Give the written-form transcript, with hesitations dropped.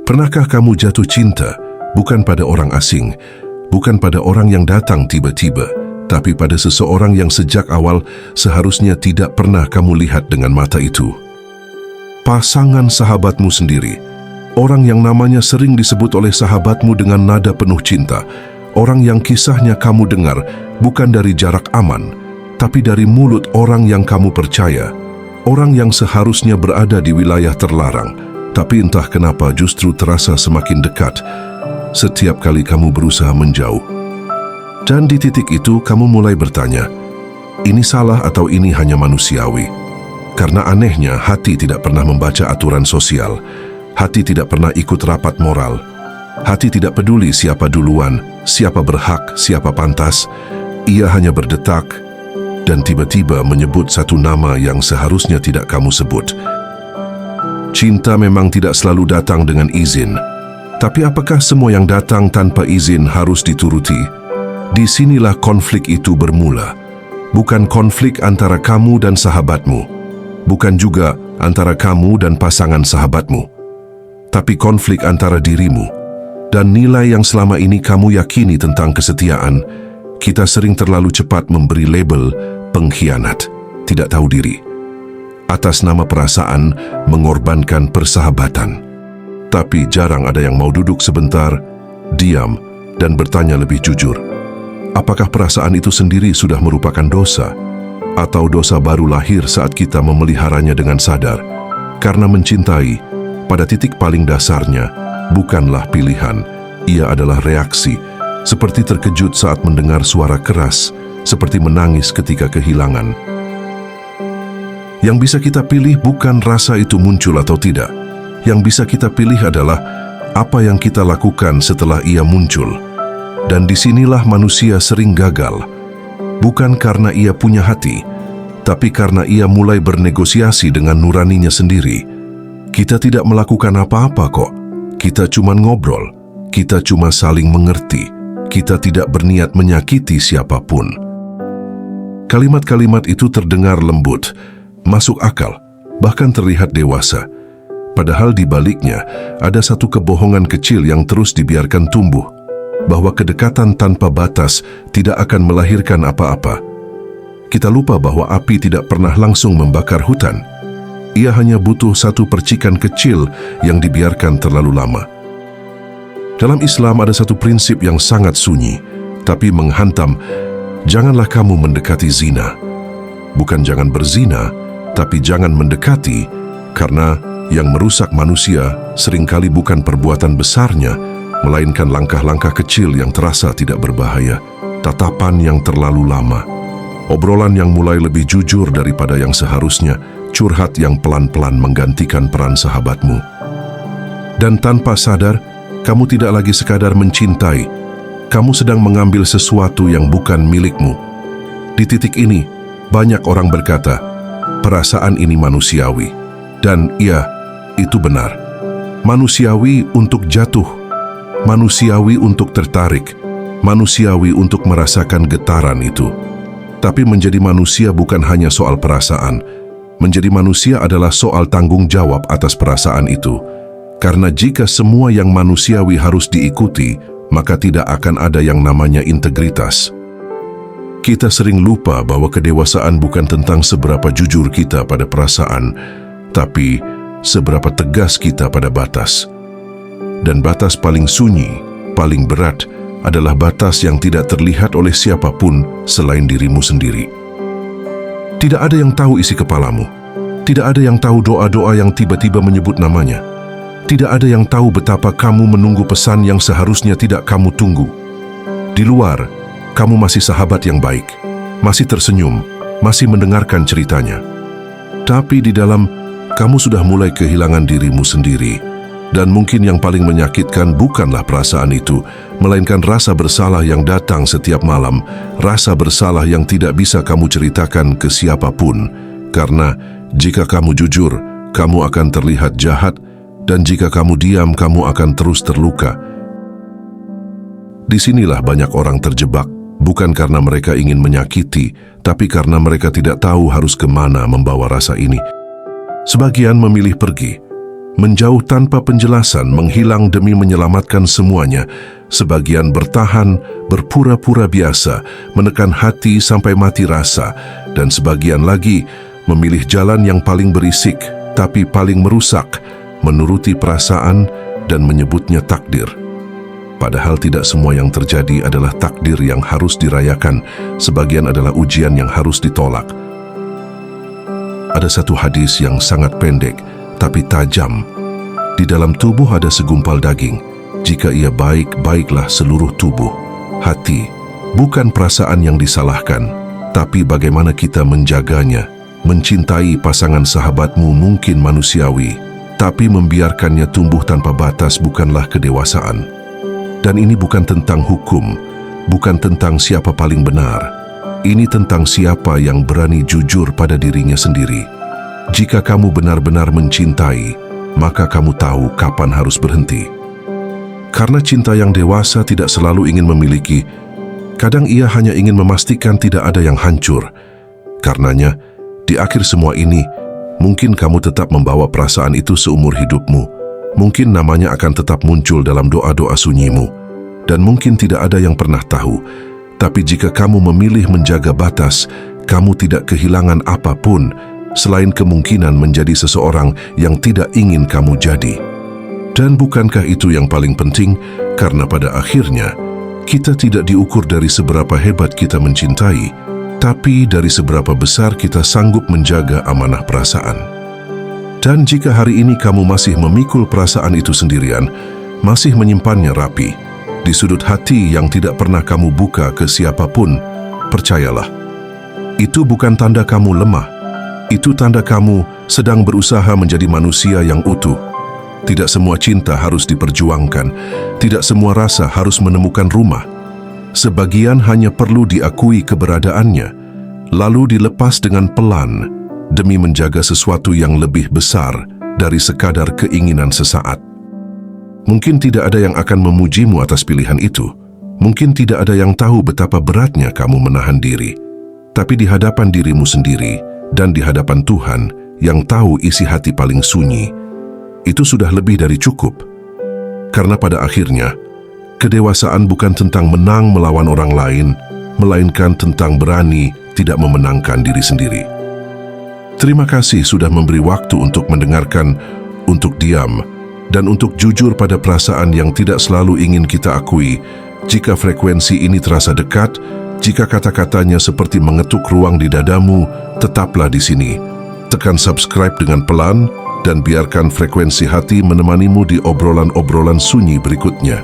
Pernahkah kamu jatuh cinta bukan pada orang asing, bukan pada orang yang datang tiba-tiba, tapi pada seseorang yang sejak awal seharusnya tidak pernah kamu lihat dengan mata itu? Pasangan sahabatmu sendiri, orang yang namanya sering disebut oleh sahabatmu dengan nada penuh cinta, orang yang kisahnya kamu dengar bukan dari jarak aman, tapi dari mulut orang yang kamu percaya, orang yang seharusnya berada di wilayah terlarang, tapi entah kenapa justru terasa semakin dekat setiap kali kamu berusaha menjauh. Dan di titik itu kamu mulai bertanya, ini salah atau ini hanya manusiawi? Karena anehnya hati tidak pernah membaca aturan sosial, hati tidak pernah ikut rapat moral, hati tidak peduli siapa duluan, siapa berhak, siapa pantas. Ia hanya berdetak dan tiba-tiba menyebut satu nama yang seharusnya tidak kamu sebut. Cinta memang tidak selalu datang dengan izin, tapi apakah semua yang datang tanpa izin harus dituruti? Disinilah konflik itu bermula. Bukan konflik antara kamu dan sahabatmu, bukan juga antara kamu dan pasangan sahabatmu, tapi konflik antara dirimu dan nilai yang selama ini kamu yakini tentang kesetiaan. Kita sering terlalu cepat memberi label pengkhianat, tidak tahu diri, atas nama perasaan mengorbankan persahabatan. Tapi jarang ada yang mau duduk sebentar, diam, dan bertanya lebih jujur. Apakah perasaan itu sendiri sudah merupakan dosa? Atau dosa baru lahir saat kita memeliharanya dengan sadar? Karena mencintai, pada titik paling dasarnya, bukanlah pilihan, ia adalah reaksi. Seperti terkejut saat mendengar suara keras, seperti menangis ketika kehilangan. Yang bisa kita pilih bukan rasa itu muncul atau tidak. Yang bisa kita pilih adalah apa yang kita lakukan setelah ia muncul. Dan disinilah manusia sering gagal. Bukan karena ia punya hati, tapi karena ia mulai bernegosiasi dengan nuraninya sendiri. Kita tidak melakukan apa-apa kok. Kita cuma ngobrol. Kita cuma saling mengerti. Kita tidak berniat menyakiti siapapun. Kalimat-kalimat itu terdengar lembut, masuk akal, bahkan terlihat dewasa. Padahal di baliknya ada satu kebohongan kecil yang terus dibiarkan tumbuh, bahwa kedekatan tanpa batas tidak akan melahirkan apa-apa. Kita lupa bahwa api tidak pernah langsung membakar hutan. Ia hanya butuh satu percikan kecil yang dibiarkan terlalu lama. Dalam Islam ada satu prinsip yang sangat sunyi, tapi menghantam. Janganlah kamu mendekati zina. Bukan jangan berzina, tapi jangan mendekati, karena yang merusak manusia seringkali bukan perbuatan besarnya, melainkan langkah-langkah kecil yang terasa tidak berbahaya, tatapan yang terlalu lama, obrolan yang mulai lebih jujur daripada yang seharusnya, curhat yang pelan-pelan menggantikan peran sahabatmu. Dan tanpa sadar, kamu tidak lagi sekadar mencintai, kamu sedang mengambil sesuatu yang bukan milikmu. Di titik ini, banyak orang berkata, perasaan ini manusiawi. Dan iya, itu benar. Manusiawi untuk jatuh, manusiawi untuk tertarik, manusiawi untuk merasakan getaran itu. Tapi menjadi manusia bukan hanya soal perasaan. Menjadi manusia adalah soal tanggung jawab atas perasaan itu. Karena jika semua yang manusiawi harus diikuti, maka tidak akan ada yang namanya integritas. Kita sering lupa bahwa kedewasaan bukan tentang seberapa jujur kita pada perasaan, tapi seberapa tegas kita pada batas. Dan batas paling sunyi, paling berat, adalah batas yang tidak terlihat oleh siapapun selain dirimu sendiri. Tidak ada yang tahu isi kepalamu. Tidak ada yang tahu doa-doa yang tiba-tiba menyebut namanya. Tidak ada yang tahu betapa kamu menunggu pesan yang seharusnya tidak kamu tunggu. Di luar, kamu masih sahabat yang baik, masih tersenyum, masih mendengarkan ceritanya. Tapi di dalam, kamu sudah mulai kehilangan dirimu sendiri. Dan mungkin yang paling menyakitkan bukanlah perasaan itu, melainkan rasa bersalah yang datang setiap malam, rasa bersalah yang tidak bisa kamu ceritakan ke siapapun. Karena jika kamu jujur, kamu akan terlihat jahat, dan jika kamu diam, kamu akan terus terluka. Disinilah banyak orang terjebak, bukan karena mereka ingin menyakiti, tapi karena mereka tidak tahu harus kemana membawa rasa ini. Sebagian memilih pergi, menjauh tanpa penjelasan, menghilang demi menyelamatkan semuanya. Sebagian bertahan, berpura-pura biasa, menekan hati sampai mati rasa, dan sebagian lagi memilih jalan yang paling berisik, tapi paling merusak, menuruti perasaan dan menyebutnya takdir. Padahal tidak semua yang terjadi adalah takdir yang harus dirayakan, sebagian adalah ujian yang harus ditolak. Ada satu hadis yang sangat pendek, tapi tajam. Di dalam tubuh ada segumpal daging. Jika ia baik, baiklah seluruh tubuh. Hati, bukan perasaan yang disalahkan, tapi bagaimana kita menjaganya. Mencintai pasangan sahabatmu mungkin manusiawi, tapi membiarkannya tumbuh tanpa batas bukanlah kedewasaan. Dan ini bukan tentang hukum, bukan tentang siapa paling benar. Ini tentang siapa yang berani jujur pada dirinya sendiri. Jika kamu benar-benar mencintai, maka kamu tahu kapan harus berhenti. Karena cinta yang dewasa tidak selalu ingin memiliki, kadang ia hanya ingin memastikan tidak ada yang hancur. Karenanya, di akhir semua ini, mungkin kamu tetap membawa perasaan itu seumur hidupmu. Mungkin namanya akan tetap muncul dalam doa-doa sunyimu. Dan mungkin tidak ada yang pernah tahu. Tapi jika kamu memilih menjaga batas, kamu tidak kehilangan apapun selain kemungkinan menjadi seseorang yang tidak ingin kamu jadi. Dan bukankah itu yang paling penting? Karena pada akhirnya, kita tidak diukur dari seberapa hebat kita mencintai, tapi dari seberapa besar kita sanggup menjaga amanah perasaan. Dan jika hari ini kamu masih memikul perasaan itu sendirian, masih menyimpannya rapi, di sudut hati yang tidak pernah kamu buka ke siapapun, percayalah, itu bukan tanda kamu lemah. Itu tanda kamu sedang berusaha menjadi manusia yang utuh. Tidak semua cinta harus diperjuangkan, tidak semua rasa harus menemukan rumah. Sebagian hanya perlu diakui keberadaannya, lalu dilepas dengan pelan demi menjaga sesuatu yang lebih besar dari sekadar keinginan sesaat. Mungkin tidak ada yang akan memujimu atas pilihan itu. Mungkin tidak ada yang tahu betapa beratnya kamu menahan diri. Tapi di hadapan dirimu sendiri dan di hadapan Tuhan yang tahu isi hati paling sunyi, itu sudah lebih dari cukup. Karena pada akhirnya, kedewasaan bukan tentang menang melawan orang lain, melainkan tentang berani tidak memenangkan diri sendiri. Terima kasih sudah memberi waktu untuk mendengarkan, untuk diam, dan untuk jujur pada perasaan yang tidak selalu ingin kita akui. Jika frekuensi ini terasa dekat, jika kata-katanya seperti mengetuk ruang di dadamu, tetaplah di sini. Tekan subscribe dengan pelan, dan biarkan frekuensi hati menemanimu di obrolan-obrolan sunyi berikutnya.